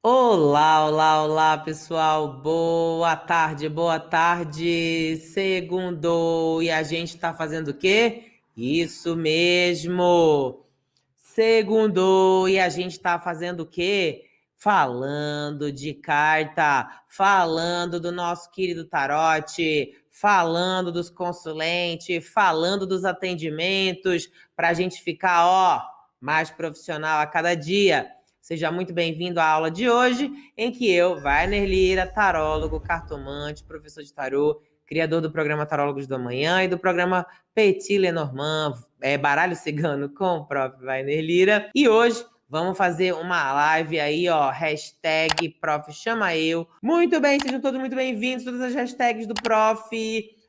Olá, olá, olá, pessoal. Boa tarde, boa tarde. Segundou e a gente tá fazendo o quê? Isso mesmo. Segundou e a gente tá fazendo o quê? Falando de carta, falando do nosso querido Tarote, falando dos consulentes, falando dos atendimentos, para a gente ficar, ó, mais profissional a cada dia. Seja muito bem-vindo à aula de hoje, em que eu, Wagner Lira, tarólogo, cartomante, professor de tarô, criador do programa Tarólogos da Manhã e do programa Petit Lenormand, Baralho Cigano com o próprio Wagner Lira. E hoje vamos fazer uma live aí, ó, hashtag Prof. Chama Eu. Muito bem, sejam todos muito bem-vindos, todas as hashtags do Prof.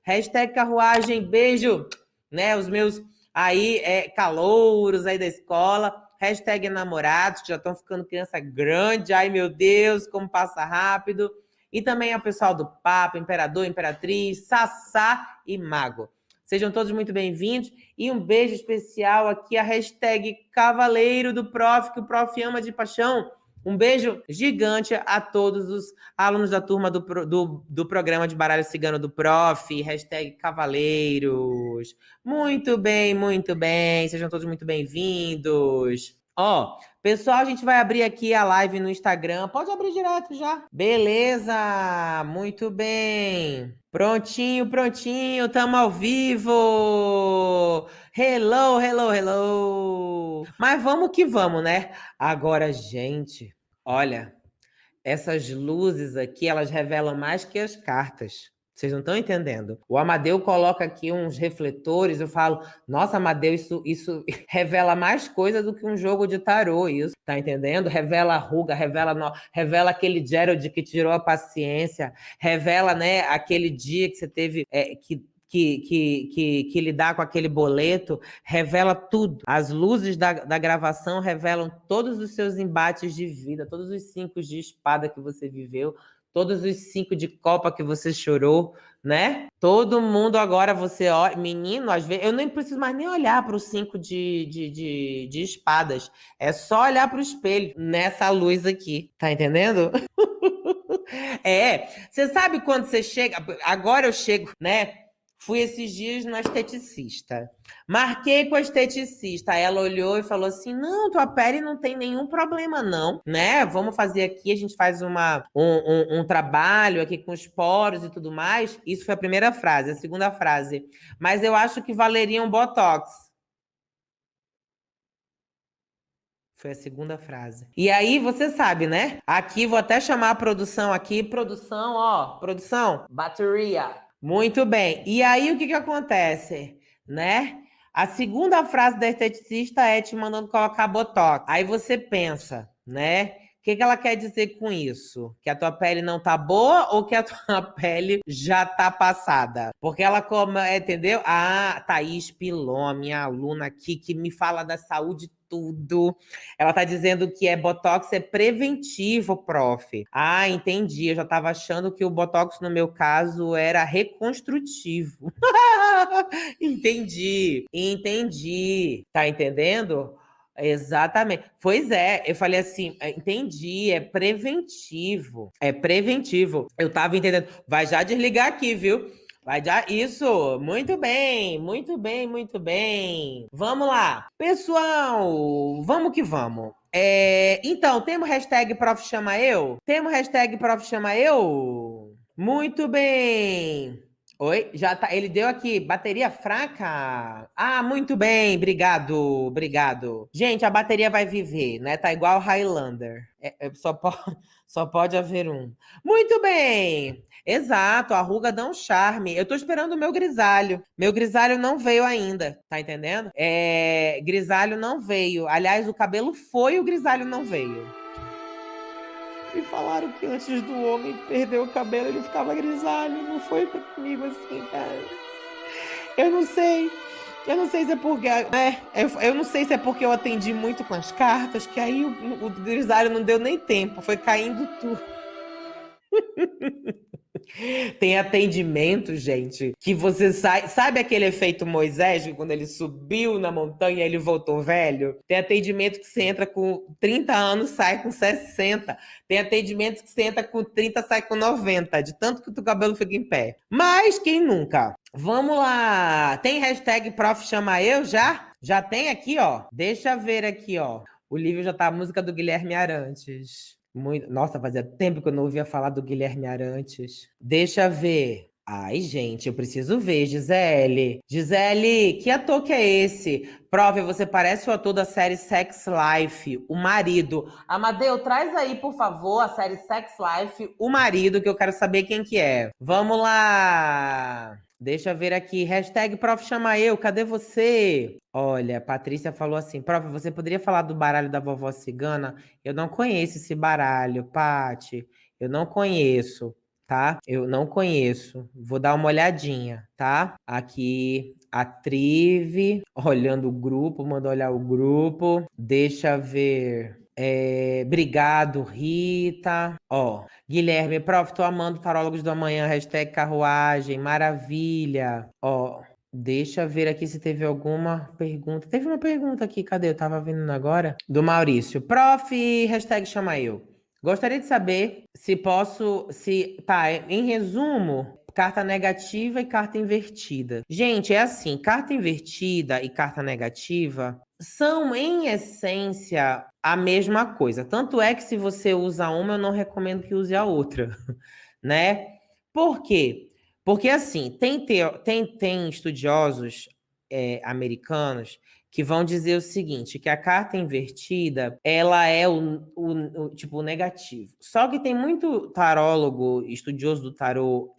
Hashtag Carruagem, beijo, né, os meus aí, calouros aí da escola. Hashtag namorados, que já estão ficando criança grande. Ai, meu Deus, como passa rápido. E também ao pessoal do Papa, Imperador, Imperatriz, Sassá e Mago. Sejam todos muito bem-vindos. E um beijo especial aqui, a hashtag Cavaleiro do Prof, que o Prof ama de paixão. Um beijo gigante a todos os alunos da turma do programa de baralho cigano do Prof, hashtag Cavaleiros. Muito bem, muito bem. Sejam todos muito bem-vindos. Ó, pessoal, a gente vai abrir aqui a live no Instagram. Pode abrir direto já. Beleza, muito bem. Prontinho, prontinho, tamo ao vivo. Hello, hello, hello. Mas vamos que vamos, né? Agora, gente, olha, essas luzes aqui, elas revelam mais que as cartas. Vocês não estão entendendo. O Amadeu coloca aqui uns refletores, eu falo, nossa, Amadeu, isso revela mais coisa do que um jogo de tarô, isso, tá entendendo? Revela a ruga, revela aquele Gerald que tirou a paciência, revela, né, aquele dia que você teve, que lidar com aquele boleto, revela tudo. As luzes da gravação revelam todos os seus embates de vida, todos os 5 de espada que você viveu, todos os 5 de copa que você chorou, né? Todo mundo agora, você olha, menino, às vezes, eu nem preciso mais nem olhar para os 5 de espadas, é só olhar para o espelho, nessa luz aqui, tá entendendo? Você sabe quando você chega, agora eu chego, né? Fui esses dias na esteticista. Marquei com a esteticista. Ela olhou e falou assim: não, tua pele não tem nenhum problema, não, né? Vamos fazer aqui, a gente faz um trabalho aqui com os poros e tudo mais. Isso foi a primeira frase. A segunda frase: mas eu acho que valeria um Botox. Foi a segunda frase. E aí, você sabe, né? Aqui, vou até chamar a produção aqui. Produção, ó. Produção, bateria. Muito bem. E aí, o que que acontece, né? A segunda frase da esteticista é te mandando colocar botox. Aí você pensa, né? O que que ela quer dizer com isso? Que a tua pele não tá boa ou que a tua pele já tá passada? Porque ela, entendeu? Ah, Thaís Pilon, minha aluna aqui, que me fala da saúde tudo. Ela tá dizendo que Botox é preventivo, prof. Ah, entendi. Eu já tava achando que o Botox, no meu caso, era reconstrutivo. Entendi. Tá entendendo? Exatamente. Pois é, eu falei assim, entendi, é preventivo. É preventivo. Eu tava entendendo. Vai já desligar aqui, viu? Vai já, isso, muito bem, muito bem, muito bem. Vamos lá. Pessoal, vamos que vamos. Então, temos hashtag Prof. Chama Eu? Temos hashtag Prof. Chama Eu? Muito bem. Oi, já tá. Ele deu aqui, bateria fraca. Ah, muito bem, obrigado, obrigado. Gente, a bateria vai viver, né? Tá igual Highlander. Só pode haver um. Muito bem. Exato, a ruga dá um charme. Eu tô esperando o meu grisalho. Meu grisalho não veio ainda, tá entendendo? Grisalho não veio. Aliás, o cabelo foi, o grisalho não veio. E falaram que antes do homem perder o cabelo, ele ficava grisalho. Não foi comigo assim, cara. Eu não sei. Eu não sei se é porque. Eu não sei se é porque eu atendi muito com as cartas, que aí o grisalho não deu nem tempo. Foi caindo tudo. Tem atendimento, gente, que você sai. Sabe aquele efeito Moisés, que quando ele subiu na montanha ele voltou velho? Tem atendimento que você entra com 30 anos, sai com 60. Tem atendimento que você entra com 30, sai com 90, de tanto que o teu cabelo fica em pé. Mas quem nunca? Vamos lá. Tem hashtag Prof. Chama Eu já? Já tem aqui, ó. Deixa eu ver aqui, ó. O livro já tá a música do Guilherme Arantes. Nossa, fazia tempo que eu não ouvia falar do Guilherme Arantes. Deixa ver. Ai, gente, eu preciso ver, Gisele. Gisele, que ator que é esse? Prove, você parece o ator da série Sex Life, o marido. Amadeu, traz aí, por favor, a série Sex Life, o marido, que eu quero saber quem que é. Vamos lá. Deixa eu ver aqui. Hashtag Prof. Chama Eu, cadê você? Olha, Patrícia falou assim, Prof, você poderia falar do baralho da vovó cigana? Eu não conheço esse baralho, Pati. Eu não conheço, tá? Eu não conheço. Vou dar uma olhadinha, tá? Aqui, a Trive, olhando o grupo, manda olhar o grupo. Deixa ver. Obrigado, Rita. Ó, Guilherme, Prof, tô amando Tarólogos do Amanhã, hashtag carruagem, maravilha. Ó, deixa eu ver aqui se teve alguma pergunta. Teve uma pergunta aqui, cadê? Eu tava vendo agora. Do Maurício. Prof, hashtag chama eu. Gostaria de saber se posso, tá, em resumo, carta negativa e carta invertida. Gente, é assim, carta invertida e carta negativa são, em essência, a mesma coisa. Tanto é que se você usa uma, eu não recomendo que use a outra, né? Por quê? Porque, assim, tem estudiosos americanos que vão dizer o seguinte, que a carta invertida, ela é tipo, o negativo. Só que tem muito tarólogo, estudioso do tarô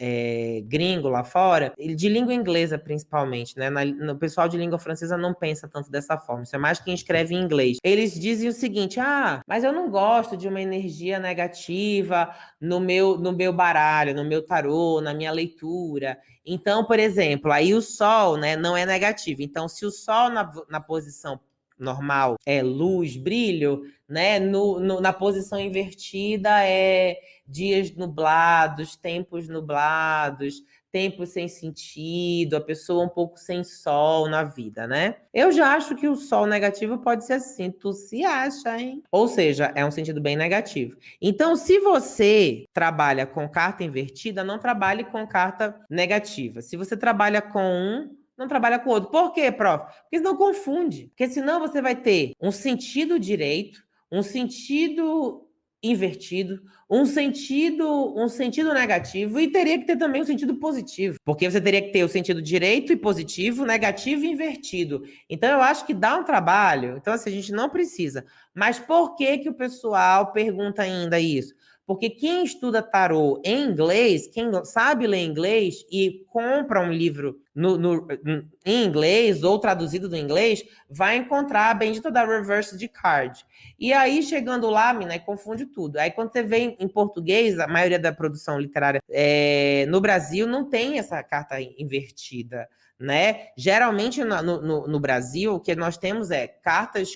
gringo lá fora, de língua inglesa principalmente, né? No pessoal de língua francesa não pensa tanto dessa forma, isso é mais quem escreve em inglês. Eles dizem o seguinte, mas eu não gosto de uma energia negativa no meu baralho, no meu tarô, na minha leitura. Então, por exemplo, aí o Sol, né, não é negativo. Então, se o Sol na posição normal é luz, brilho, né, na posição invertida é dias nublados, tempos sem sentido, a pessoa um pouco sem sol na vida, né? Eu já acho que o sol negativo pode ser assim, tu se acha, hein? Ou seja, é um sentido bem negativo. Então, se você trabalha com carta invertida, não trabalhe com carta negativa. Se você trabalha com um, não trabalha com o outro. Por quê, prof? Porque senão confunde. Porque senão você vai ter um sentido direito, um sentido invertido, um sentido negativo e teria que ter também um sentido positivo, porque você teria que ter o sentido direito e positivo, negativo e invertido. Então eu acho que dá um trabalho. Então assim, a gente não precisa. Mas por que o pessoal pergunta ainda isso? Porque quem estuda tarô em inglês, quem sabe ler inglês e compra um livro em inglês ou traduzido do inglês, vai encontrar a bendita da reverse de card. E aí, chegando lá, mina, confunde tudo. Aí, quando você vê em português, a maioria da produção literária no Brasil não tem essa carta invertida, né? Geralmente, no Brasil, o que nós temos é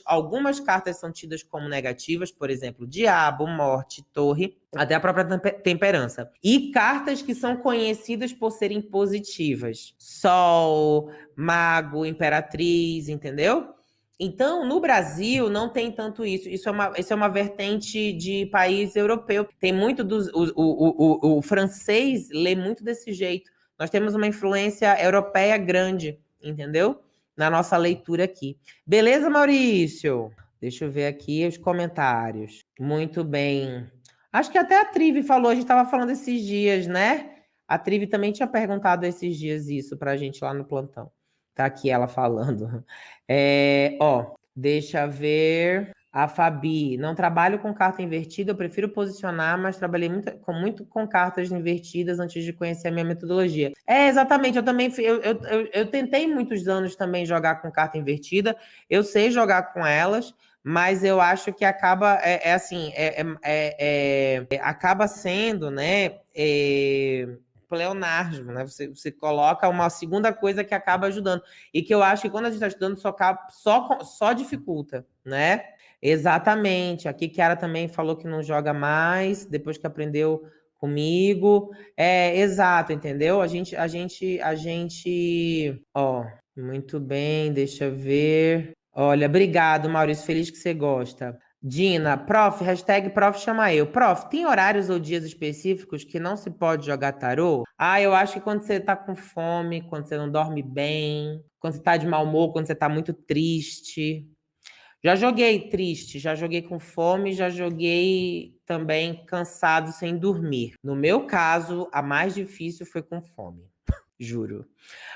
algumas cartas são tidas como negativas, por exemplo, diabo, morte, torre, até a própria temperança. E cartas que são conhecidas por serem positivas. Sol, mago, imperatriz, entendeu? Então, no Brasil, não tem tanto isso. Isso é uma vertente de país europeu. Tem muito o francês lê muito desse jeito. Nós temos uma influência europeia grande, entendeu? Na nossa leitura aqui. Beleza, Maurício? Deixa eu ver aqui os comentários. Muito bem. Acho que até a Trive falou, a gente estava falando esses dias, né? A Trive também tinha perguntado esses dias isso pra gente lá no plantão. Tá aqui ela falando. Deixa eu ver. A Fabi, não trabalho com carta invertida, eu prefiro posicionar, mas trabalhei muito com cartas invertidas antes de conhecer a minha metodologia. Exatamente, eu também eu tentei muitos anos também jogar com carta invertida, eu sei jogar com elas, mas eu acho que acaba acaba sendo, né? Pleonasmo, né? Você coloca uma segunda coisa que acaba ajudando. E que eu acho que quando a gente está estudando, só dificulta, né? Exatamente. Aqui Kiara também falou que não joga mais, depois que aprendeu comigo. É, exato, entendeu? Ó, muito bem, deixa eu ver. Olha, obrigado, Maurício, feliz que você gosta. Dina, prof, hashtag prof chama eu. Prof, tem horários ou dias específicos que não se pode jogar tarô? Ah, eu acho que quando você tá com fome, quando você não dorme bem, quando você tá de mau humor, quando você tá muito triste. Já joguei triste, já joguei com fome, já joguei também cansado sem dormir. No meu caso, a mais difícil foi com fome, juro.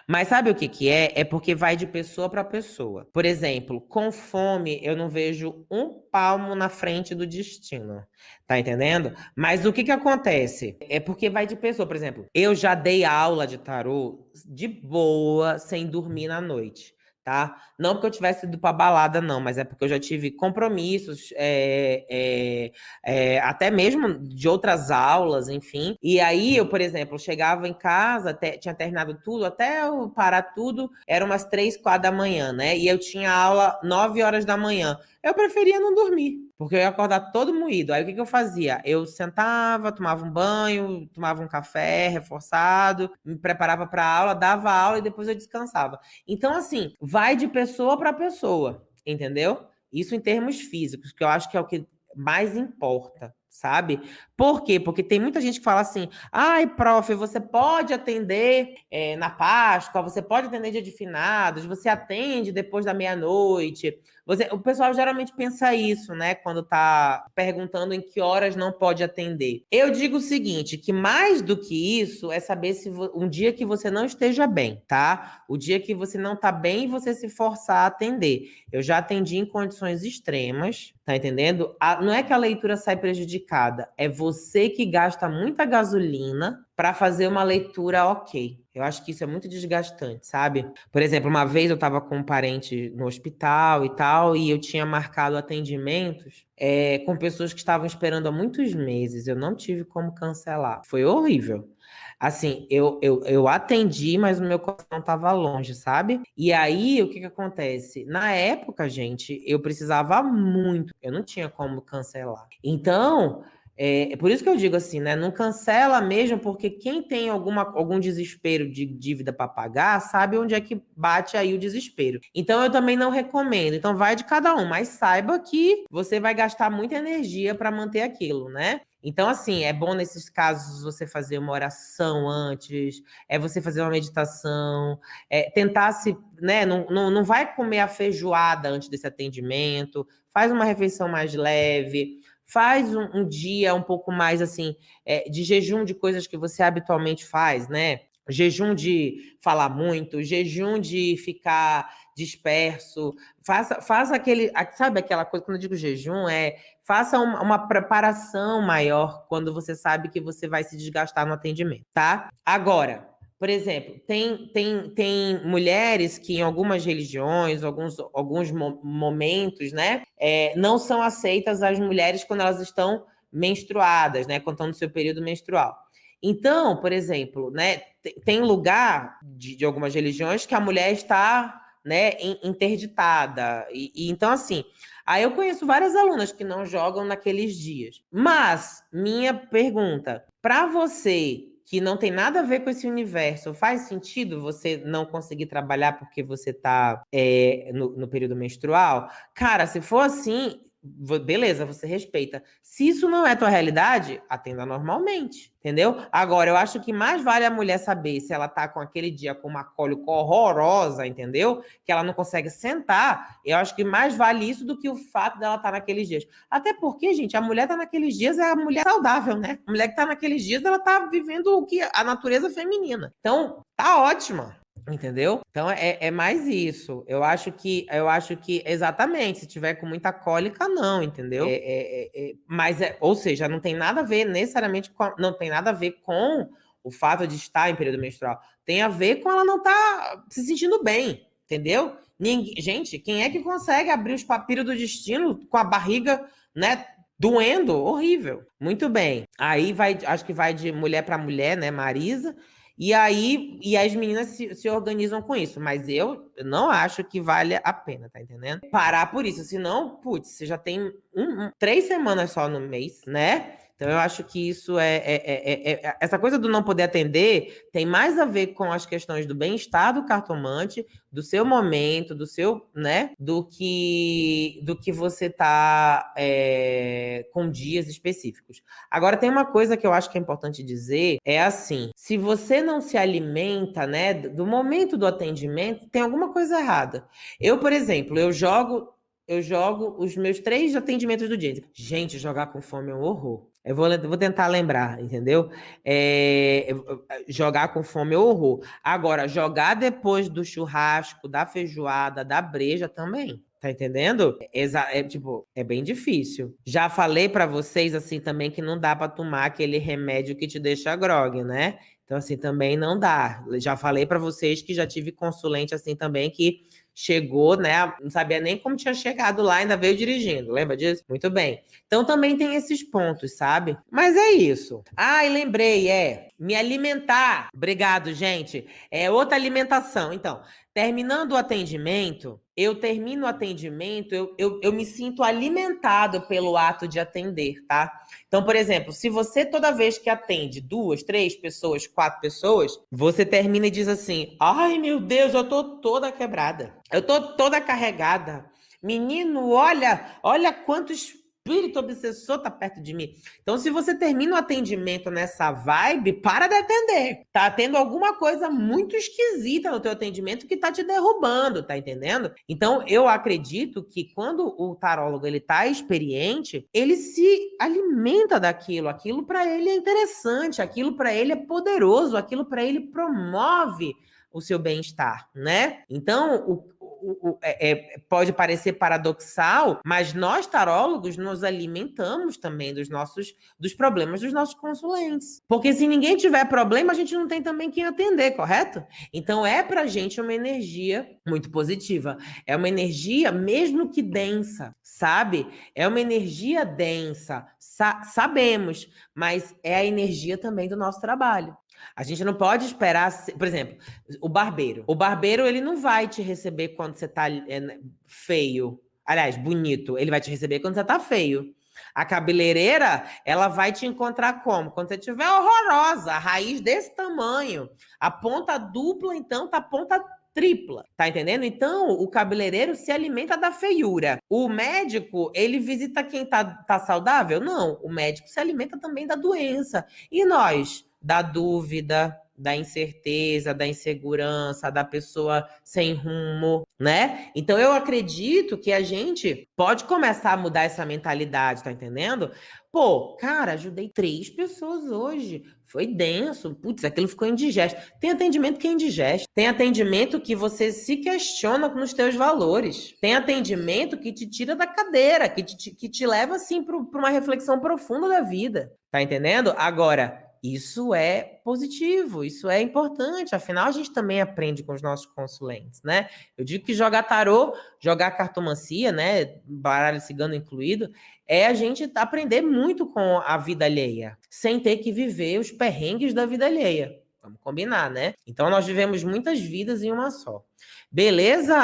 Mas sabe o que que é? É porque vai de pessoa para pessoa. Por exemplo, com fome, eu não vejo um palmo na frente do destino. Tá entendendo? Mas o que que acontece? É porque vai de pessoa. Por exemplo, eu já dei aula de tarô de boa, sem dormir na noite. Tá? Não porque eu tivesse ido pra balada, não, mas é porque eu já tive compromissos, até mesmo de outras aulas, enfim. E aí eu, por exemplo, chegava em casa, tinha terminado tudo, até eu parar tudo, era umas 3, 4 da manhã, né? E eu tinha aula 9 horas da manhã. Eu preferia não dormir, porque eu ia acordar todo moído. Aí o que que eu fazia? Eu sentava, tomava um banho, tomava um café reforçado, me preparava para a aula, dava aula e depois eu descansava. Então, assim, vai de pessoa para pessoa, entendeu? Isso em termos físicos, que eu acho que é o que mais importa, sabe? Por quê? Porque tem muita gente que fala assim: ai, prof, você pode atender na Páscoa, você pode atender dia de finados, você atende depois da meia-noite. O pessoal geralmente pensa isso, né? Quando tá perguntando em que horas não pode atender. Eu digo o seguinte, que mais do que isso é saber se um dia que você não esteja bem, tá? O dia que você não tá bem e você se forçar a atender. Eu já atendi em condições extremas, tá entendendo? Não é que a leitura sai prejudicada, é você que gasta muita gasolina para fazer uma leitura ok. Eu acho que isso é muito desgastante, sabe? Por exemplo, uma vez eu estava com um parente no hospital e tal, e eu tinha marcado atendimentos com pessoas que estavam esperando há muitos meses. Eu não tive como cancelar. Foi horrível. Assim, eu atendi, mas o meu coração estava longe, sabe? E aí, o que que acontece? Na época, gente, eu precisava muito. Eu não tinha como cancelar. Então, por isso que eu digo assim, né? Não cancela mesmo, porque quem tem algum desespero de dívida para pagar, sabe onde é que bate aí o desespero. Então eu também não recomendo. Então vai de cada um, mas saiba que você vai gastar muita energia para manter aquilo, né? Então, assim, é bom nesses casos você fazer uma oração antes, você fazer uma meditação, tentar se, né? Não vai comer a feijoada antes desse atendimento, faz uma refeição mais leve. Faz um dia um pouco mais assim, de jejum de coisas que você habitualmente faz, né? Jejum de falar muito, jejum de ficar disperso. Faça aquele. Sabe aquela coisa, quando eu digo jejum, faça uma preparação maior quando você sabe que você vai se desgastar no atendimento, tá? Agora. Por exemplo, tem mulheres que em algumas religiões, alguns momentos, né, não são aceitas as mulheres quando elas estão menstruadas, né, quando estão no seu período menstrual. Então, por exemplo, né, tem lugar de algumas religiões que a mulher está, né, interditada. E então, assim, aí eu conheço várias alunas que não jogam naqueles dias. Mas, minha pergunta, para você que não tem nada a ver com esse universo, faz sentido você não conseguir trabalhar porque você está no período menstrual? Cara, se for assim, beleza, você respeita. Se isso não é tua realidade, atenda normalmente, entendeu? Agora, eu acho que mais vale a mulher saber se ela tá com aquele dia com uma cólica horrorosa, entendeu? Que ela não consegue sentar. Eu acho que mais vale isso do que o fato dela estar naqueles dias. Até porque, gente, a mulher tá naqueles dias é a mulher saudável, né? A mulher que tá naqueles dias, ela tá vivendo o que a natureza feminina. Então, tá ótima. Entendeu? Então é mais isso. Eu acho que exatamente, se tiver com muita cólica, não, entendeu? Mas ou seja, não tem nada a ver necessariamente não tem nada a ver com o fato de estar em período menstrual. Tem a ver com ela não estar se sentindo bem, entendeu? Gente, quem é que consegue abrir os papiros do destino com a barriga, né? Doendo, horrível. Muito bem. Aí acho que vai de mulher para mulher, né, Marisa? E aí, as meninas se organizam com isso, mas eu não acho que vale a pena, tá entendendo? Parar por isso, senão, putz, você já tem 3 semanas só no mês, né? Então, eu acho que isso essa coisa do não poder atender tem mais a ver com as questões do bem-estar do cartomante, do seu momento, do seu, né? Do que você tá com dias específicos. Agora, tem uma coisa que eu acho que é importante dizer, é assim, se você não se alimenta, né, do momento do atendimento, tem alguma coisa errada. Eu, por exemplo, eu jogo os meus 3 atendimentos do dia. Gente, jogar com fome é um horror. Eu vou tentar lembrar, entendeu? Jogar com fome é um horror. Agora, jogar depois do churrasco, da feijoada, da breja também. Tá entendendo? É bem difícil. Já falei pra vocês assim também que não dá pra tomar aquele remédio que te deixa grogue, né? Então assim também não dá. Já falei pra vocês que já tive consulente assim também que chegou, né? Não sabia nem como tinha chegado lá, ainda veio dirigindo. Lembra disso? Muito bem. Então também tem esses pontos, sabe? Mas é isso. Ah, e lembrei, me alimentar. Obrigado, gente. É outra alimentação. Então, terminando o atendimento, eu me sinto alimentado pelo ato de atender, tá? Então, por exemplo, se você toda vez que atende 2, 3 pessoas, 4 pessoas, você termina e diz assim: ai, meu Deus, eu tô toda quebrada. Eu tô toda carregada. Menino, olha quanto espírito obsessor tá perto de mim. Então, se você termina o atendimento nessa vibe, para de atender. Tá tendo alguma coisa muito esquisita no teu atendimento que tá te derrubando, tá entendendo? Então, eu acredito que quando o tarólogo ele tá experiente, ele se alimenta daquilo. Aquilo para ele é interessante, aquilo para ele é poderoso, aquilo para ele promove o seu bem-estar, né? Então, pode parecer paradoxal, mas nós tarólogos nos alimentamos também dos problemas dos nossos consulentes. Porque se ninguém tiver problema, a gente não tem também quem atender, correto? Então é pra gente uma energia muito positiva. É uma energia, mesmo que densa, sabe? É uma energia densa, sabemos, mas é a energia também do nosso trabalho. A gente não pode esperar, por exemplo, o barbeiro. O barbeiro, ele não vai te receber quando você tá feio. Aliás, bonito. Ele vai te receber quando você tá feio. A cabeleireira, ela vai te encontrar como? Quando você estiver horrorosa, a raiz desse tamanho. A ponta dupla, então, tá a ponta tripla, tá entendendo? Então, o cabeleireiro se alimenta da feiura. O médico, ele visita quem tá saudável? Não, o médico se alimenta também da doença. E nós? Da dúvida, da incerteza, da insegurança, da pessoa sem rumo, né? Então eu acredito que a gente pode começar a mudar essa mentalidade, tá entendendo? Pô, cara, ajudei 3 pessoas hoje. Foi denso. Putz, aquilo ficou indigesto. Tem atendimento que é indigesto. Tem atendimento que você se questiona nos teus valores. Tem atendimento que te tira da cadeira, que te leva, assim, para uma reflexão profunda da vida. Tá entendendo? Agora, isso é positivo, isso é importante, afinal a gente também aprende com os nossos consulentes, né? Eu digo que jogar tarô, jogar cartomancia, né, baralho cigano incluído, é a gente aprender muito com a vida alheia, sem ter que viver os perrengues da vida alheia. Vamos combinar, né? Então nós vivemos muitas vidas em uma só. Beleza?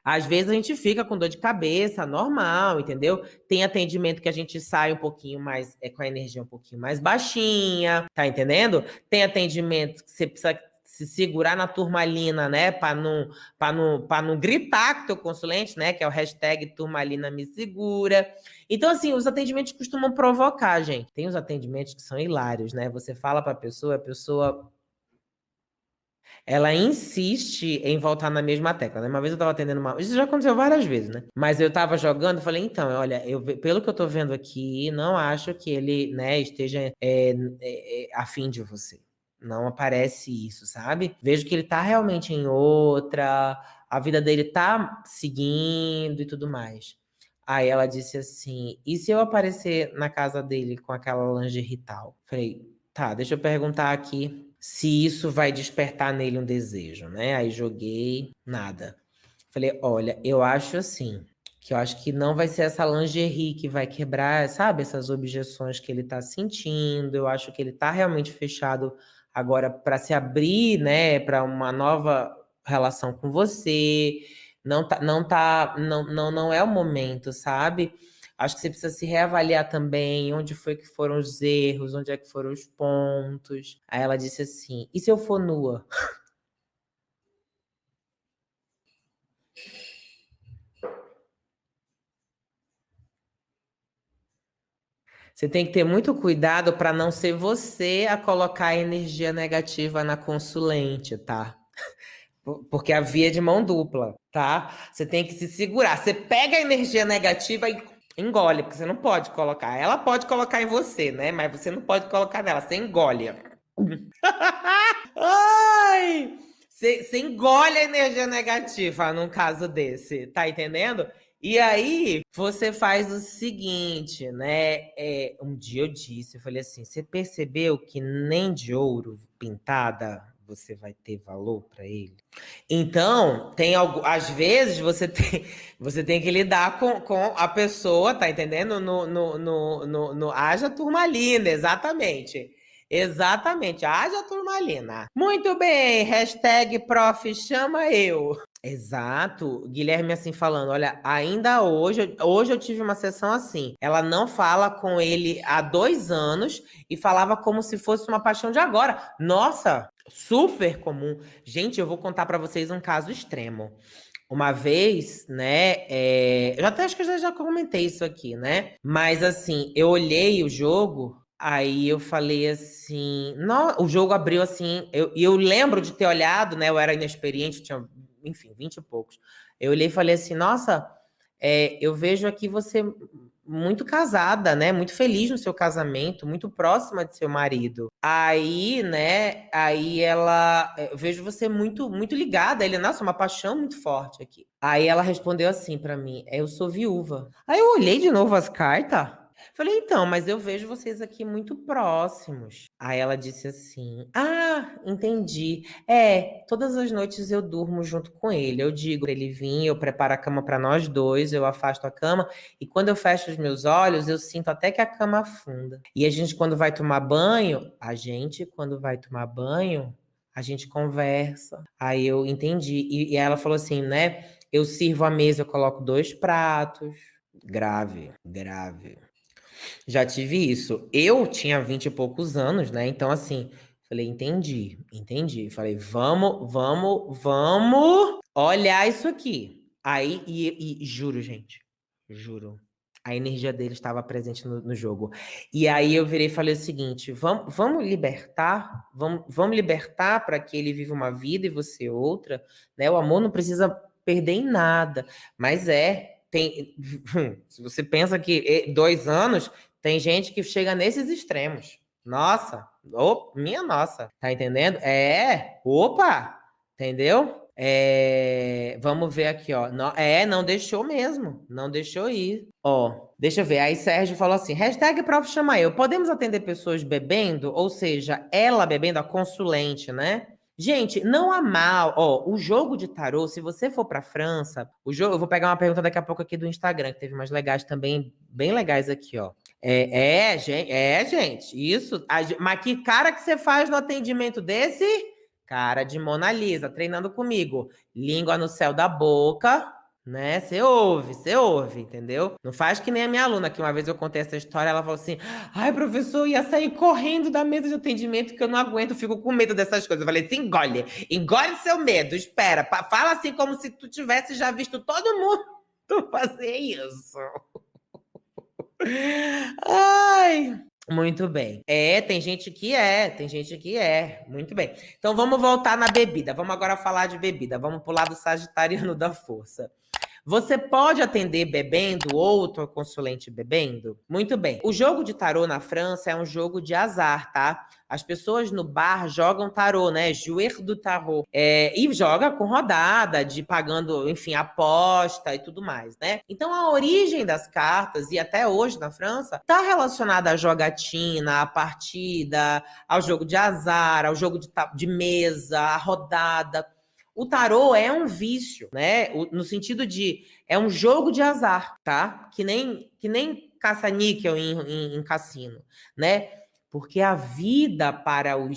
Às vezes a gente fica com dor de cabeça, normal, entendeu? Tem atendimento que a gente sai um pouquinho mais, com a energia um pouquinho mais baixinha, tá entendendo? Tem atendimento que você precisa se segurar na turmalina, né? Para não gritar com o teu consulente, né? Que é o hashtag turmalina me segura. Então, assim, os atendimentos costumam provocar, gente. Tem os atendimentos que são hilários, né? Você fala para a pessoa ela insiste em voltar na mesma tecla, né? Uma vez eu tava atendendo uma... Isso já aconteceu várias vezes, né? Mas eu tava jogando, falei, então, olha, pelo que eu tô vendo aqui, não acho que ele, né, esteja afim de você. Não aparece isso, sabe? Vejo que ele tá realmente em outra, a vida dele tá seguindo e tudo mais. Aí ela disse assim, e se eu aparecer na casa dele com aquela lingerie tal? Falei, tá, deixa eu perguntar aqui se isso vai despertar nele um desejo, né? Aí joguei, nada. Falei, olha, eu acho assim, que eu acho que não vai ser essa lingerie que vai quebrar, sabe? Essas objeções que ele tá sentindo. Eu acho que ele tá realmente fechado agora para se abrir, né, para uma nova relação com você. Não é o momento, sabe? Acho que você precisa se reavaliar também, onde foi que foram os erros, onde é que foram os pontos. Aí ela disse assim: e se eu for nua? Você tem que ter muito cuidado para não ser você a colocar energia negativa na consulente, tá? Porque a via é de mão dupla, tá? Você tem que se segurar. Você pega a energia negativa e engole, porque você não pode colocar. Ela pode colocar em você, né? Mas você não pode colocar nela. Você engole. Ai! Você engole a energia negativa num caso desse, tá entendendo? E aí, você faz o seguinte, né? Um dia eu disse, eu falei assim: você percebeu que nem de ouro pintada você vai ter valor para ele? Então, tem algo, às vezes você tem que lidar com a pessoa, tá entendendo? No haja turmalina, exatamente. Exatamente, haja turmalina. Muito bem, hashtag prof chama eu. Exato, Guilherme assim falando, olha, ainda hoje eu tive uma sessão assim, ela não fala com ele há 2 anos e falava como se fosse uma paixão de agora. Nossa, super comum. Gente, eu vou contar pra vocês um caso extremo. Uma vez, né, eu até acho que eu já comentei isso aqui, né? Mas assim, eu olhei o jogo, aí eu falei assim, o jogo abriu assim, eu lembro de ter olhado, né? Eu era inexperiente, tinha, enfim, 20 e poucos. Eu olhei e falei assim, nossa, eu vejo aqui você muito casada, né? Muito feliz no seu casamento, muito próxima de seu marido. Aí, né? Eu vejo você muito, muito ligada. Ele, nossa, uma paixão muito forte aqui. Aí ela respondeu assim pra mim: eu sou viúva. Aí eu olhei de novo as cartas. Falei, então, mas eu vejo vocês aqui muito próximos. Aí ela disse assim: ah, entendi. Todas as noites eu durmo junto com ele. Eu digo pra ele vir, eu preparo a cama para nós dois, eu afasto a cama, e quando eu fecho os meus olhos, eu sinto até que a cama afunda. E quando vai tomar banho, a gente conversa. Aí eu entendi. E ela falou assim, né? Eu sirvo a mesa, eu coloco 2 pratos. Grave, grave. Já tive isso. Eu tinha 20 e poucos anos, né? Então, assim, falei, entendi. Falei, vamos olhar isso aqui. Aí, e juro, gente, juro. A energia dele estava presente no jogo. E aí eu virei e falei o seguinte: vamos libertar, vamos libertar para que ele viva uma vida e você outra, né? O amor não precisa perder em nada, mas tem. Se você pensa que 2 anos, tem gente que chega nesses extremos. Nossa, minha nossa, tá entendendo? Opa, entendeu? Vamos ver aqui, ó. Não deixou mesmo, não deixou ir. Ó, deixa eu ver. Aí Sérgio falou assim: hashtag prof chama eu. Podemos atender pessoas bebendo? Ou seja, ela bebendo, a consulente, né? Gente, não há mal. Ó, o jogo de tarô, se você for para França, eu vou pegar uma pergunta daqui a pouco aqui do Instagram, que teve umas legais também, bem legais aqui, ó. Gente, isso. Mas que cara que você faz no atendimento desse? Cara de Mona Lisa, treinando comigo. Língua no céu da boca, né? Você ouve, entendeu? Não faz que nem a minha aluna, que uma vez eu contei essa história, ela falou assim: ai, professor, eu ia sair correndo da mesa de atendimento, que eu não aguento, fico com medo dessas coisas. Eu falei assim: engole seu medo, espera, fala assim como se tu tivesse já visto todo mundo fazer isso. Ai, muito bem. Tem gente que é. Muito bem. Então vamos voltar na bebida. Vamos agora falar de bebida. Vamos pular do sagitariano da força. Você pode atender bebendo, outro consulente bebendo? Muito bem. O jogo de tarô na França é um jogo de azar, tá? As pessoas no bar jogam tarô, né? Jouer do tarô. E joga com rodada, de pagando, enfim, aposta e tudo mais, né? Então a origem das cartas, e até hoje na França, está relacionada à jogatina, à partida, ao jogo de azar, ao jogo de mesa, à rodada. O tarô é um vício, né? No sentido de é um jogo de azar, tá? Que nem caça-níquel em cassino, né? Porque a vida para o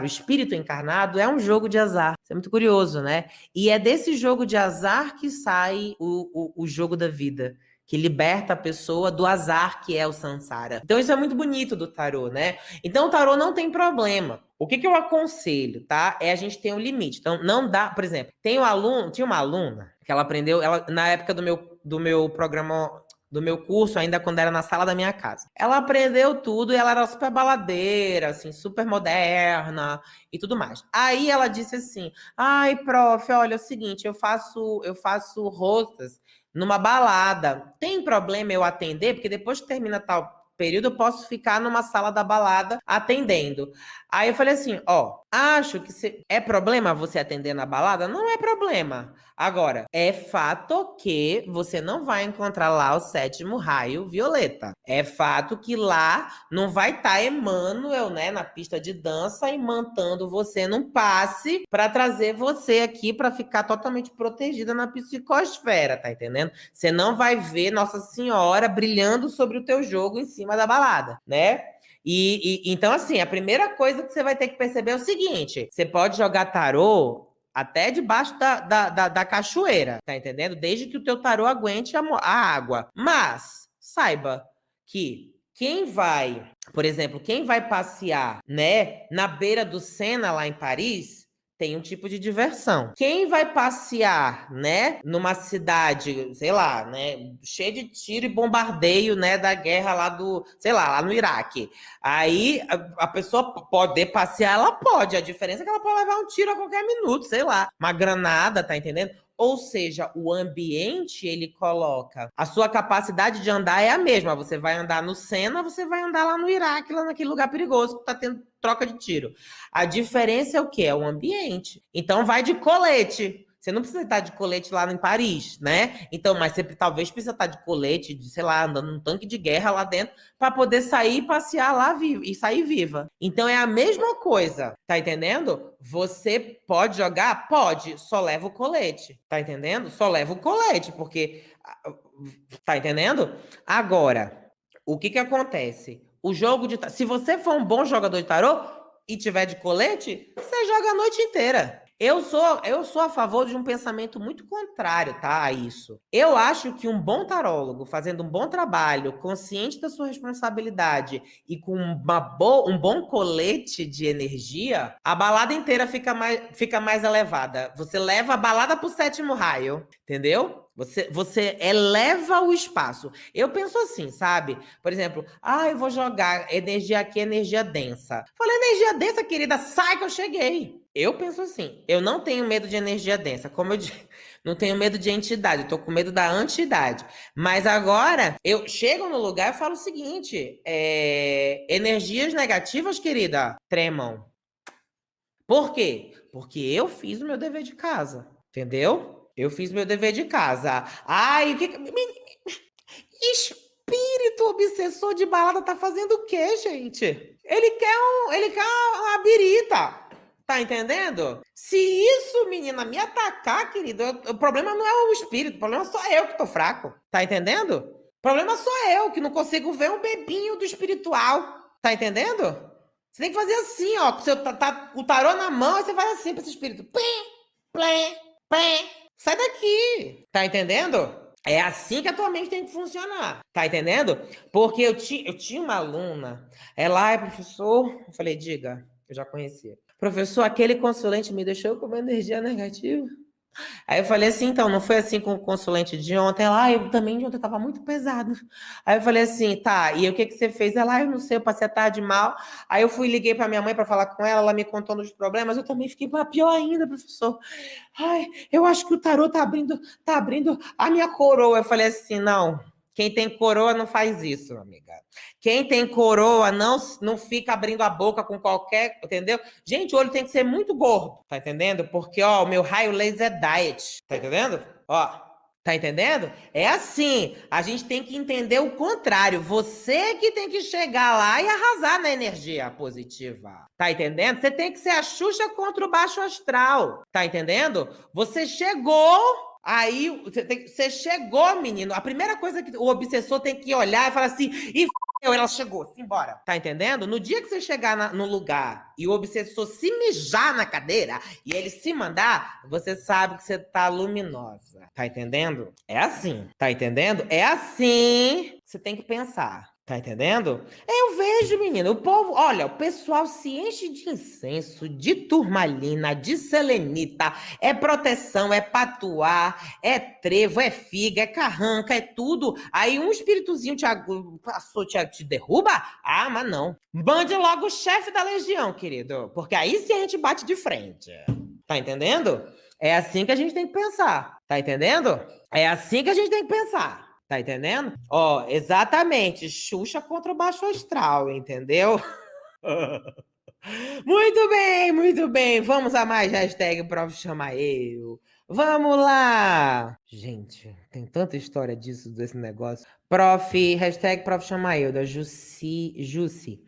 espírito encarnado é um jogo de azar. Isso é muito curioso, né? E é desse jogo de azar que sai o jogo da vida, que liberta a pessoa do azar que é o samsara. Então isso é muito bonito do tarô, né? Então o tarô não tem problema. O que eu aconselho, tá? É a gente ter um limite. Então não dá, por exemplo, tinha uma aluna que ela aprendeu, na época do meu programa, do meu curso, ainda quando era na sala da minha casa. Ela aprendeu tudo e ela era super baladeira, assim, super moderna e tudo mais. Aí ela disse assim: ai, prof, olha, é o seguinte, eu faço rostas numa balada. Tem problema eu atender? Porque depois que termina tal período, eu posso ficar numa sala da balada atendendo. Aí eu falei assim, ó, acho que é problema você atender na balada? Não é problema. Agora, é fato que você não vai encontrar lá o 7º raio violeta. É fato que lá não vai estar Emmanuel, né, na pista de dança, imantando você num passe para trazer você aqui para ficar totalmente protegida na psicosfera, tá entendendo? Você não vai ver Nossa Senhora brilhando sobre o teu jogo em cima da balada, né? Então, assim, a primeira coisa que você vai ter que perceber é o seguinte: você pode jogar tarô até debaixo da cachoeira, tá entendendo? Desde que o teu tarô aguente a água. Mas saiba que por exemplo, quem vai passear, né, na beira do Sena, lá em Paris, tem um tipo de diversão. Quem vai passear, né, numa cidade, sei lá, né, cheia de tiro e bombardeio, né, da guerra lá sei lá, lá no Iraque. Aí a pessoa poder passear, ela pode. A diferença é que ela pode levar um tiro a qualquer minuto, sei lá, uma granada, tá entendendo? Ou seja, o ambiente, ele coloca. A sua capacidade de andar é a mesma. Você vai andar no Sena, você vai andar lá no Iraque, lá naquele lugar perigoso que tá tendo troca de tiro. A diferença é o quê? É o ambiente. Então vai de colete. Você não precisa estar de colete lá em Paris, né? Então, mas você talvez precisa estar de colete, de, sei lá, andando num tanque de guerra lá dentro, para poder sair e passear lá vivo e sair viva. Então é a mesma coisa, tá entendendo? Você pode jogar? Pode, só leva o colete, tá entendendo? Só leva o colete, porque tá entendendo? Agora, o que acontece? O jogo de se você for um bom jogador de tarô e tiver de colete, você joga a noite inteira. Eu sou a favor de um pensamento muito contrário, tá, a isso. Eu acho que um bom tarólogo, fazendo um bom trabalho, consciente da sua responsabilidade e com um bom colete de energia, a balada inteira fica mais elevada. Você leva a balada pro 7º raio, entendeu? Você eleva o espaço. Eu penso assim, sabe? Por exemplo, eu vou jogar energia aqui, energia densa. Falei, energia densa, querida, sai que eu cheguei. Eu penso assim, eu não tenho medo de energia densa, como eu disse, não tenho medo de entidade, eu tô com medo da antidade. Mas agora, eu chego no lugar e falo o seguinte, energias negativas, querida, tremam. Por quê? Porque eu fiz o meu dever de casa, entendeu? Eu fiz meu dever de casa. Ai, espírito obsessor de balada tá fazendo o quê, gente? Ele quer uma birita. Tá entendendo? Se isso, menina, me atacar, querido, o problema não é o espírito, o problema sou eu que tô fraco. Tá entendendo? O problema sou eu que não consigo ver um bebinho do espiritual. Tá entendendo? Você tem que fazer assim, ó, com o tarô na mão, aí você faz assim pra esse espírito. Pim, plém, pim. Sai daqui. Tá entendendo? É assim que a tua mente tem que funcionar. Tá entendendo? Porque eu tinha uma aluna, ela é professor, eu falei, diga, eu já conhecia. Professor, aquele consulente me deixou com uma energia negativa. Aí eu falei assim, então, não foi assim com o consulente de ontem? Ela, eu também de ontem tava muito pesado. Aí eu falei assim, tá, e o que você fez? Ela, eu não sei, eu passei a tarde mal. Aí eu liguei pra minha mãe para falar com ela me contou dos problemas, eu também fiquei pior ainda, professor. Ai, eu acho que o tarô tá abrindo a minha coroa. Eu falei assim, não, quem tem coroa não faz isso, amiga. Quem tem coroa não fica abrindo a boca com qualquer, entendeu? Gente, o olho tem que ser muito gordo, tá entendendo? Porque, ó, o meu raio laser é diet, tá entendendo? Ó, tá entendendo? É assim, a gente tem que entender o contrário. Você que tem que chegar lá e arrasar na energia positiva. Tá entendendo? Você tem que ser a Xuxa contra o baixo astral. Tá entendendo? Você chegou Aí você chegou, menino. A primeira coisa que o obsessor tem que olhar e falar assim, e ela chegou, embora. Tá entendendo? No dia que você chegar no lugar e o obsessor se mijar na cadeira e ele se mandar, você sabe que você tá luminosa. Tá entendendo? É assim. Tá entendendo? É assim. Você tem que pensar. Tá entendendo? Eu vejo, menino, o povo, olha, o pessoal se enche de incenso, de turmalina, de selenita, é proteção, é patuá, é trevo, é figa, é carranca, é tudo. Aí um espíritozinho passou, te derruba? Ah, mas não. Bande logo o chefe da legião, querido, porque aí sim a gente bate de frente. Tá entendendo? É assim que a gente tem que pensar. Tá entendendo? É assim que a gente tem que pensar. Tá entendendo? Ó, exatamente. Xuxa contra o Baixo Astral, entendeu? Muito bem, muito bem. Vamos a mais hashtag Prof. Chama Eu. Vamos lá. Gente, tem tanta história disso, desse negócio. Hashtag Prof. Chama Eu, da Jussi.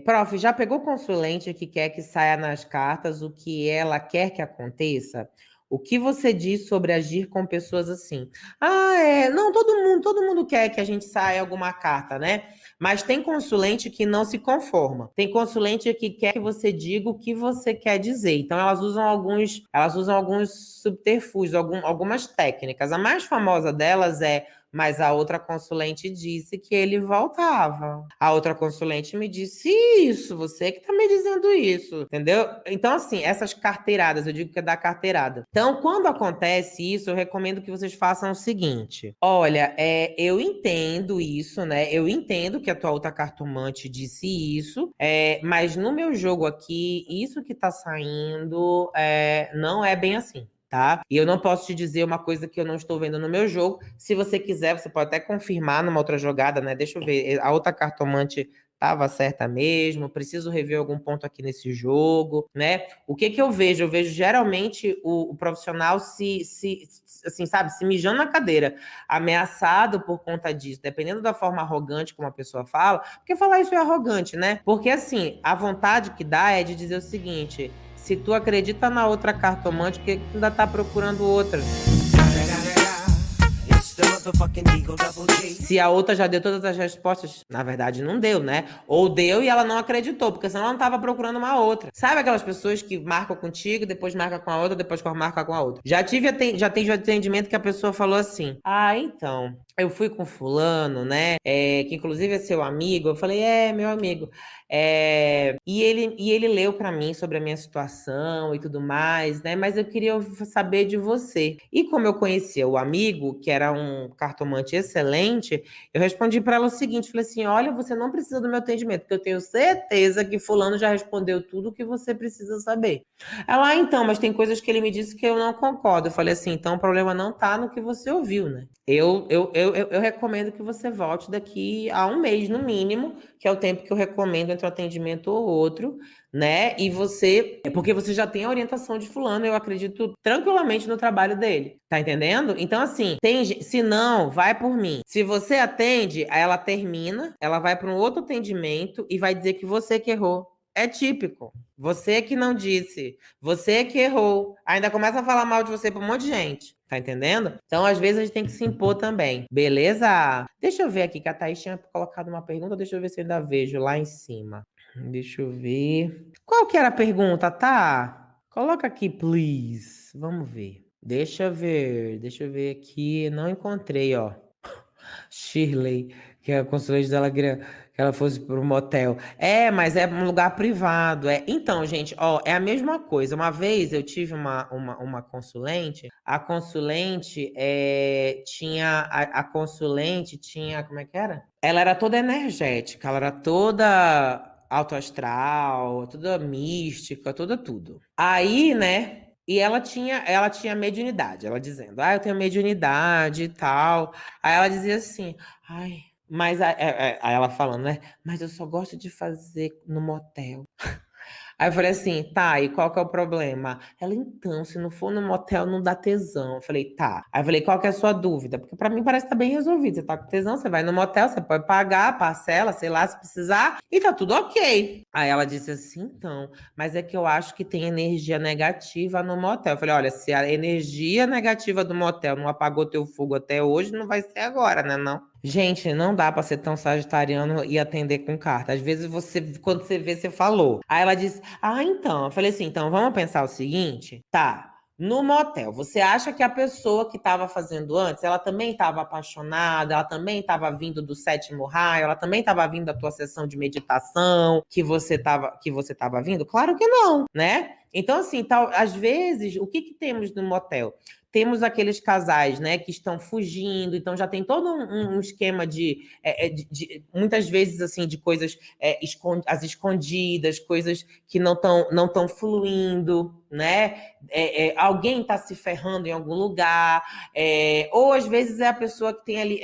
Prof, já pegou consulente que quer que saia nas cartas o que ela quer que aconteça? O que você diz sobre agir com pessoas assim? Não, todo mundo quer que a gente saia alguma carta, né? Mas tem consulente que não se conforma. Tem consulente que quer que você diga o que você quer dizer. Então elas usam alguns subterfúgios, algumas técnicas. A mais famosa delas é: mas a outra consulente disse que ele voltava. A outra consulente me disse isso, você que tá me dizendo isso, entendeu? Então, assim, essas carteiradas, eu digo que é da carteirada. Então, quando acontece isso, eu recomendo que vocês façam o seguinte: olha, eu entendo isso, né? Eu entendo que a tua outra cartomante disse isso, mas no meu jogo aqui, isso que tá saindo não é bem assim. Tá? E eu não posso te dizer uma coisa que eu não estou vendo no meu jogo. Se você quiser, você pode até confirmar numa outra jogada, né? Deixa eu ver. A outra cartomante estava certa mesmo. Preciso rever algum ponto aqui nesse jogo, né? O que que eu vejo? Eu vejo geralmente o profissional assim, sabe, se mijando na cadeira, ameaçado por conta disso, dependendo da forma arrogante como a pessoa fala. Porque falar isso é arrogante, né? Porque assim, a vontade que dá é de dizer o seguinte: se tu acredita na outra cartomante, por que tu ainda tá procurando outra? Se a outra já deu todas as respostas, na verdade não deu, né? Ou deu e ela não acreditou, porque senão ela não tava procurando uma outra. Sabe aquelas pessoas que marcam contigo, depois marca com a outra, depois marca com a outra? Já tem atendimento que a pessoa falou assim: então, eu fui com fulano, né? Que inclusive é seu amigo. Eu falei: meu amigo. E ele leu para mim sobre a minha situação e tudo mais, né? Mas eu queria saber de você. E como eu conhecia o amigo, que era um cartomante excelente, eu respondi para ela o seguinte: falei assim, olha, você não precisa do meu atendimento, porque eu tenho certeza que fulano já respondeu tudo o que você precisa saber. Ela, então, mas tem coisas que ele me disse que eu não concordo. Eu falei assim, então o problema não tá no que você ouviu, né? Eu recomendo que você volte daqui a um mês, no mínimo, que é o tempo que eu recomendo entre um atendimento ou outro, né? E porque você já tem a orientação de fulano, eu acredito tranquilamente no trabalho dele, tá entendendo? Então, assim, se não, vai por mim. Se você atende, aí ela termina, ela vai para um outro atendimento e vai dizer que você que errou. É típico. Você que não disse, você que errou. Ainda começa a falar mal de você para um monte de gente. Tá entendendo? Então, às vezes, a gente tem que se impor também. Beleza? Deixa eu ver aqui, que a Thaís tinha colocado uma pergunta. Deixa eu ver se eu ainda vejo lá em cima. Deixa eu ver. Qual que era a pergunta, tá? Coloca aqui, please. Vamos ver. Deixa eu ver aqui. Não encontrei, ó. Shirley, que é a consulente dela queria que ela fosse para um motel. Mas é um lugar privado. Então, gente, ó, é a mesma coisa. Uma vez eu tive uma consulente, a consulente a consulente tinha, como é que era? Ela era toda energética, ela era toda alto astral, toda mística, toda tudo. Aí, né? E ela tinha mediunidade, ela dizendo, eu tenho mediunidade e tal. Aí ela dizia assim, ai, mas aí ela falando, né? Mas eu só gosto de fazer no motel. Aí eu falei assim, tá, e qual que é o problema? Ela, então, se não for no motel, não dá tesão. Eu falei, tá. Aí eu falei, qual que é a sua dúvida? Porque pra mim parece que tá bem resolvido. Você tá com tesão, você vai no motel, você pode pagar, parcela, sei lá, se precisar, e tá tudo ok. Aí ela disse assim, então, mas é que eu acho que tem energia negativa no motel. Eu falei, olha, se a energia negativa do motel não apagou teu fogo até hoje, não vai ser agora, né, não? Gente, não dá pra ser tão sagitariano e atender com carta. Às vezes você, quando você vê, você falou. Aí ela disse: Ah, então. Eu falei assim: então vamos pensar o seguinte: tá, no motel, você acha que a pessoa que estava fazendo antes, ela também estava apaixonada, ela também estava vindo do sétimo raio, ela também estava vindo da tua sessão de meditação que você tava vindo? Claro que não, né? Então, assim, às vezes, o que temos no motel? Temos aqueles casais, né, que estão fugindo, então já tem todo um esquema muitas vezes assim de coisas as escondidas, coisas que não estão fluindo, né? Alguém está se ferrando em algum lugar, ou às vezes é a pessoa que tem ali,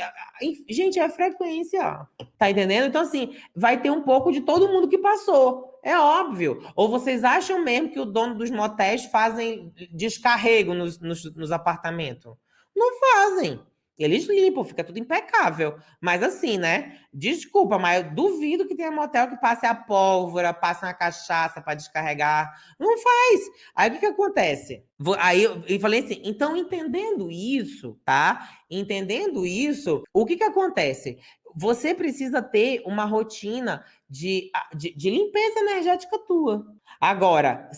gente, é a frequência, tá entendendo? Então assim, vai ter um pouco de todo mundo que passou. É óbvio. Ou vocês acham mesmo que o dono dos motéis fazem descarrego nos apartamentos? Não fazem. Eles limpam, fica tudo impecável. Mas assim, né? Desculpa, mas eu duvido que tenha motel que passe a pólvora, passe uma cachaça para descarregar. Não faz. Aí o que acontece? Aí eu falei assim, então entendendo isso, tá? Entendendo isso, o que acontece? Você precisa ter uma rotina de limpeza energética tua. Agora,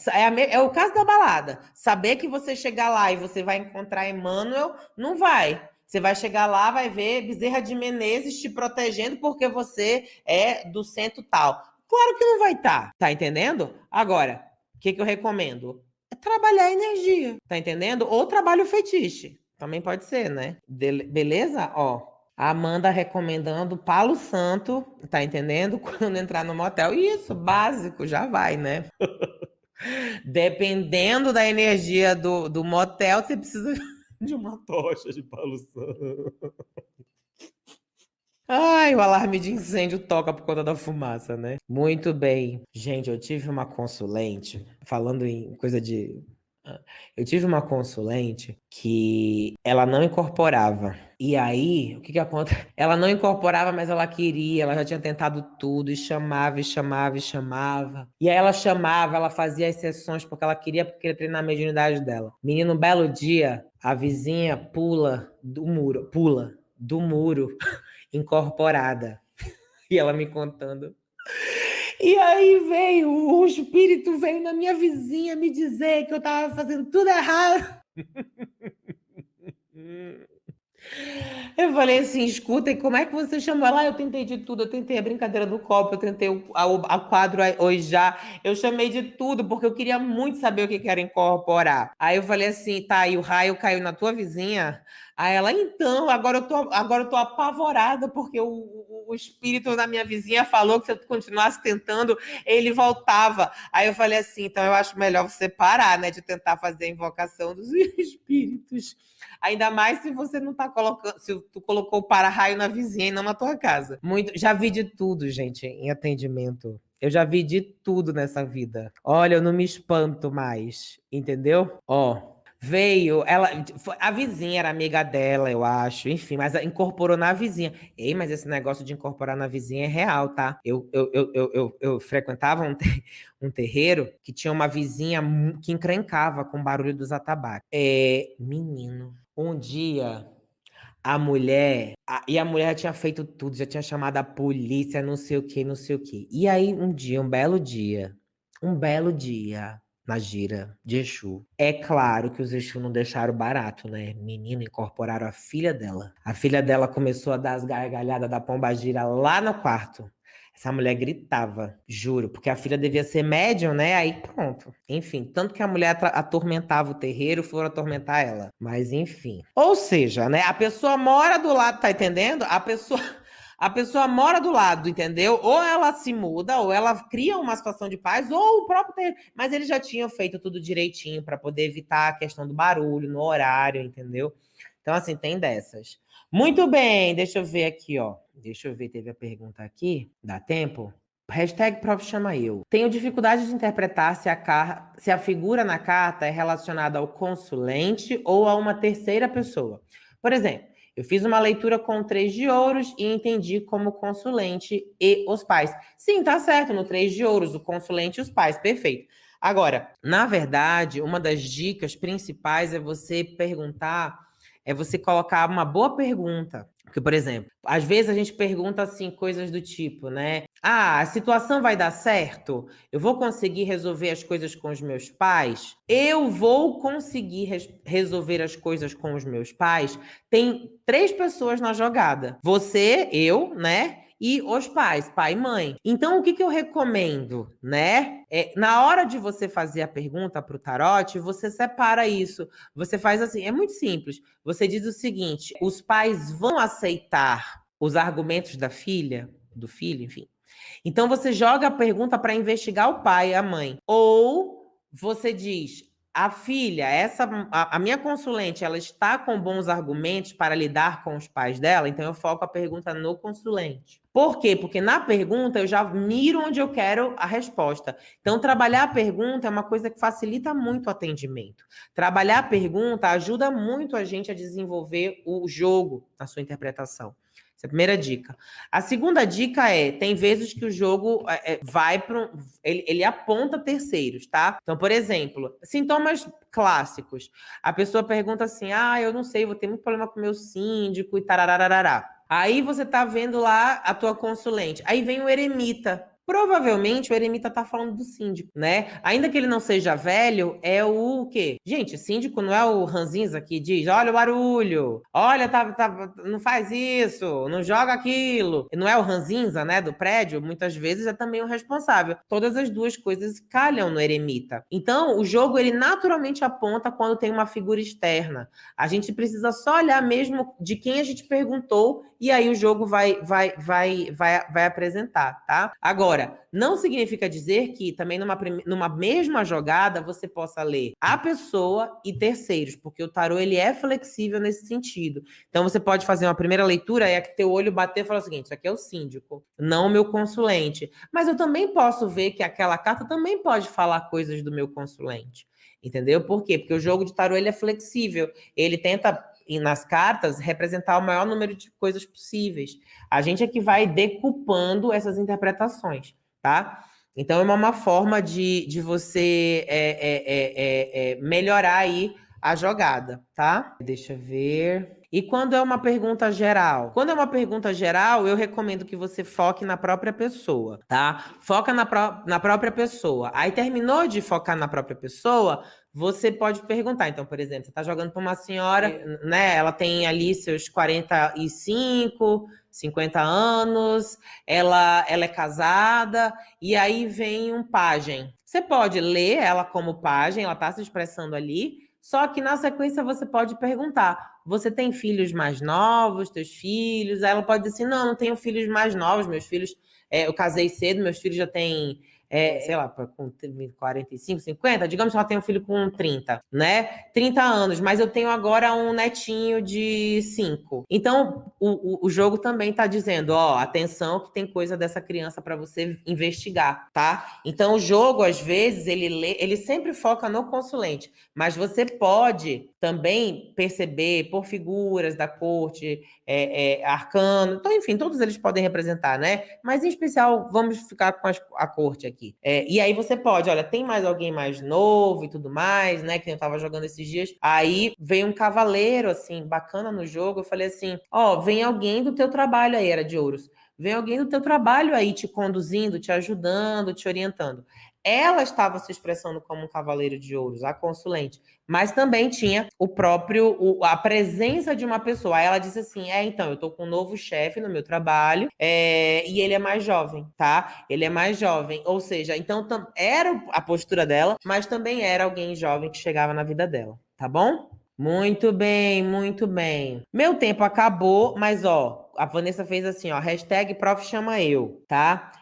é o caso da balada. Saber que você chegar lá e você vai encontrar Emmanuel, não vai. Você vai chegar lá, vai ver Bezerra de Menezes te protegendo porque você é do centro tal. Claro que não vai estar, tá entendendo? Agora, o que eu recomendo? É trabalhar a energia, tá entendendo? Ou trabalho fetiche. Também pode ser, né? Beleza? Ó, a Amanda recomendando Palo Santo, tá entendendo? Quando entrar no motel. Isso, básico, já vai, né? Dependendo da energia do motel, você precisa de uma tocha de Palo Santo. Ai, o alarme de incêndio toca por conta da fumaça, né? Muito bem. Gente, eu tive uma consulente, falando em coisa de. Eu tive uma consulente que ela não incorporava. E aí, o que que acontece? Ela não incorporava, mas ela queria, ela já tinha tentado tudo, e chamava, e chamava, e chamava. E aí ela chamava, ela fazia as sessões porque queria treinar a mediunidade dela. Menino, um belo dia, a vizinha pula do muro incorporada. E ela me contando. E aí veio, o espírito veio na minha vizinha me dizer que eu tava fazendo tudo errado. Eu falei assim, escuta, e como é que você chamou ela? Eu tentei de tudo, eu tentei a brincadeira do copo, eu tentei a quadro hoje já, eu chamei de tudo, porque eu queria muito saber o que que era incorporar. Aí eu falei assim, tá, e o raio caiu na tua vizinha? Aí ela, então, agora eu tô apavorada, porque o espírito da minha vizinha falou que se eu continuasse tentando, ele voltava. Aí eu falei assim, então eu acho melhor você parar, né, de tentar fazer a invocação dos espíritos. Ainda mais se você não tá colocando, se tu colocou o para-raio na vizinha e não na tua casa. Já vi de tudo, gente, em atendimento. Eu já vi de tudo nessa vida. Olha, eu não me espanto mais, entendeu? Ó, veio, a vizinha era amiga dela, eu acho, enfim, mas incorporou na vizinha. Ei, mas esse negócio de incorporar na vizinha é real, tá? Eu frequentava um terreiro que tinha uma vizinha que encrencava com o barulho dos atabaques. Menino, um dia e a mulher já tinha feito tudo, já tinha chamado a polícia, não sei o que, não sei o que. E aí, um belo dia, na gira de Exu. É claro que os Exu não deixaram barato, né? Menino, incorporaram a filha dela. A filha dela começou a dar as gargalhadas da pombagira lá no quarto. Essa mulher gritava, juro, porque a filha devia ser médium, né? Aí pronto. Enfim, tanto que a mulher atormentava o terreiro, foram atormentar ela. Mas enfim. Ou seja, né? A pessoa mora do lado, tá entendendo? A pessoa mora do lado, entendeu? Ou ela se muda, ou ela cria uma situação de paz, ou o próprio terreiro. Mas eles já tinham feito tudo direitinho para poder evitar a questão do barulho no horário, entendeu? Então, assim, tem dessas. Muito bem, deixa eu ver aqui, ó. Deixa eu ver, teve a pergunta aqui. Dá tempo? Hashtag prof. chama eu. Tenho dificuldade de interpretar se a figura na carta é relacionada ao consulente ou a uma terceira pessoa. Por exemplo, eu fiz uma leitura com 3 de ouros e entendi como consulente e os pais. Sim, tá certo, no 3 de ouros, o consulente e os pais, perfeito. Agora, na verdade, uma das dicas principais é você perguntar, é você colocar uma boa pergunta. Porque, por exemplo, às vezes a gente pergunta assim coisas do tipo, né? Ah, a situação vai dar certo? Eu vou conseguir resolver as coisas com os meus pais? Eu vou conseguir resolver as coisas com os meus pais? Tem 3 pessoas na jogada. Você, eu, né? E os pais, pai e mãe. Então, o que eu recomendo, né? Na hora de você fazer a pergunta para o Tarot, você separa isso. Você faz assim, é muito simples. Você diz o seguinte: os pais vão aceitar os argumentos da filha, do filho, enfim. Então você joga a pergunta para investigar o pai e a mãe. Ou você diz: a filha, a minha consulente, ela está com bons argumentos para lidar com os pais dela, então eu foco a pergunta no consulente. Por quê? Porque na pergunta eu já miro onde eu quero a resposta. Então, trabalhar a pergunta é uma coisa que facilita muito o atendimento. Trabalhar a pergunta ajuda muito a gente a desenvolver o jogo na sua interpretação. Essa é a primeira dica. A segunda dica tem vezes que o jogo vai para ele aponta terceiros, tá? Então, por exemplo, sintomas clássicos. A pessoa pergunta assim: ah, eu não sei, vou ter muito problema com o meu síndico e tarararará. Aí você tá vendo lá a tua consulente. Aí vem o eremita. Provavelmente o eremita tá falando do síndico, né? Ainda que ele não seja velho, é o quê? Gente, síndico não é o ranzinza que diz: olha o barulho, olha, não faz isso, não joga aquilo. Não é o ranzinza, né, do prédio? Muitas vezes é também o responsável. Todas as duas coisas calham no eremita. Então, o jogo, ele naturalmente aponta quando tem uma figura externa. A gente precisa só olhar mesmo de quem a gente perguntou e aí o jogo vai apresentar, tá? Agora, não significa dizer que também numa mesma jogada você possa ler a pessoa e terceiros, porque o tarô ele é flexível nesse sentido. Então você pode fazer uma primeira leitura e é que teu olho bater e falar o seguinte: isso aqui é o síndico, não o meu consulente. Mas eu também posso ver que aquela carta também pode falar coisas do meu consulente. Entendeu? Por quê? Porque o jogo de tarô ele é flexível. Ele tenta, nas cartas, representar o maior número de coisas possíveis. A gente é que vai decupando essas interpretações, tá? Então, é uma forma de você melhorar aí a jogada, tá? Deixa eu ver. E quando é uma pergunta geral? Quando é uma pergunta geral, eu recomendo que você foque na própria pessoa, tá? Foca na própria pessoa. Aí terminou de focar na própria pessoa, você pode perguntar. Então, por exemplo, você está jogando para uma senhora, né? Ela tem ali seus 45, 50 anos, ela é casada, e aí vem um pajem. Você pode ler ela como pajem, ela está se expressando ali, só que na sequência você pode perguntar: você tem filhos mais novos, teus filhos? Aí ela pode dizer assim: não tenho filhos mais novos, meus filhos, eu casei cedo, meus filhos já têm, sei lá, com 45, 50, digamos que ela tem um filho com 30, né? 30 anos, mas eu tenho agora um netinho de 5. Então, o jogo também tá dizendo: ó, atenção que tem coisa dessa criança para você investigar, tá? Então, o jogo, às vezes, ele sempre foca no consulente, mas você pode também perceber por figuras da corte, arcano, então, enfim, todos eles podem representar, né? Mas, em especial, vamos ficar com a corte aqui. E aí você pode, olha, tem mais alguém mais novo e tudo mais, né? Que eu tava jogando esses dias. Aí veio um cavaleiro, assim, bacana no jogo. Eu falei assim: ó, vem alguém do teu trabalho aí, era de ouros. Vem alguém do teu trabalho aí te conduzindo, te ajudando, te orientando. Ela estava se expressando como um cavaleiro de ouros, a consulente, mas também tinha a presença de uma pessoa. Aí ela disse assim: então, eu tô com um novo chefe no meu trabalho, e ele é mais jovem, tá? Ele é mais jovem, ou seja, então era a postura dela, mas também era alguém jovem que chegava na vida dela, tá bom? Muito bem, muito bem. Meu tempo acabou, mas ó, a Vanessa fez assim, ó, hashtag prof. chama eu, tá?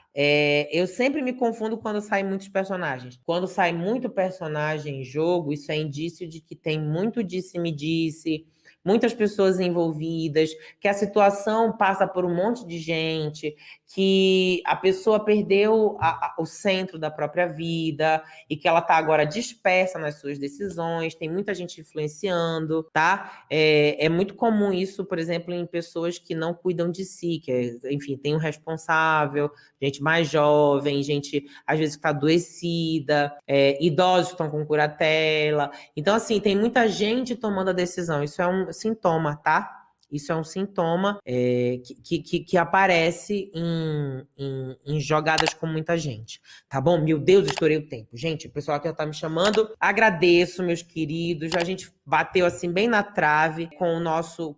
Eu sempre me confundo quando saem muitos personagens. Quando sai muito personagem em jogo, isso é indício de que tem muito disse-me-disse, muitas pessoas envolvidas, que a situação passa por um monte de gente, que a pessoa perdeu o centro da própria vida e que ela está agora dispersa nas suas decisões, tem muita gente influenciando, tá? É muito comum isso, por exemplo, em pessoas que não cuidam de si, enfim, tem um responsável, gente mais jovem, gente às vezes que está adoecida, idosos que estão com curatela. Então, assim, tem muita gente tomando a decisão. Isso é um sintoma, tá? Isso é um sintoma que aparece em jogadas com muita gente. Tá bom? Meu Deus, estourei o tempo. Gente, o pessoal aqui já tá me chamando. Agradeço, meus queridos. A gente bateu assim bem na trave com o nosso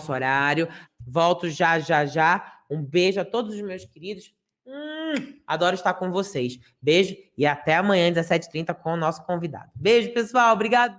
horário. Volto já, já, já. Um beijo a todos os meus queridos. Adoro estar com vocês. Beijo e até amanhã, 17h30, com o nosso convidado. Beijo, pessoal. Obrigado.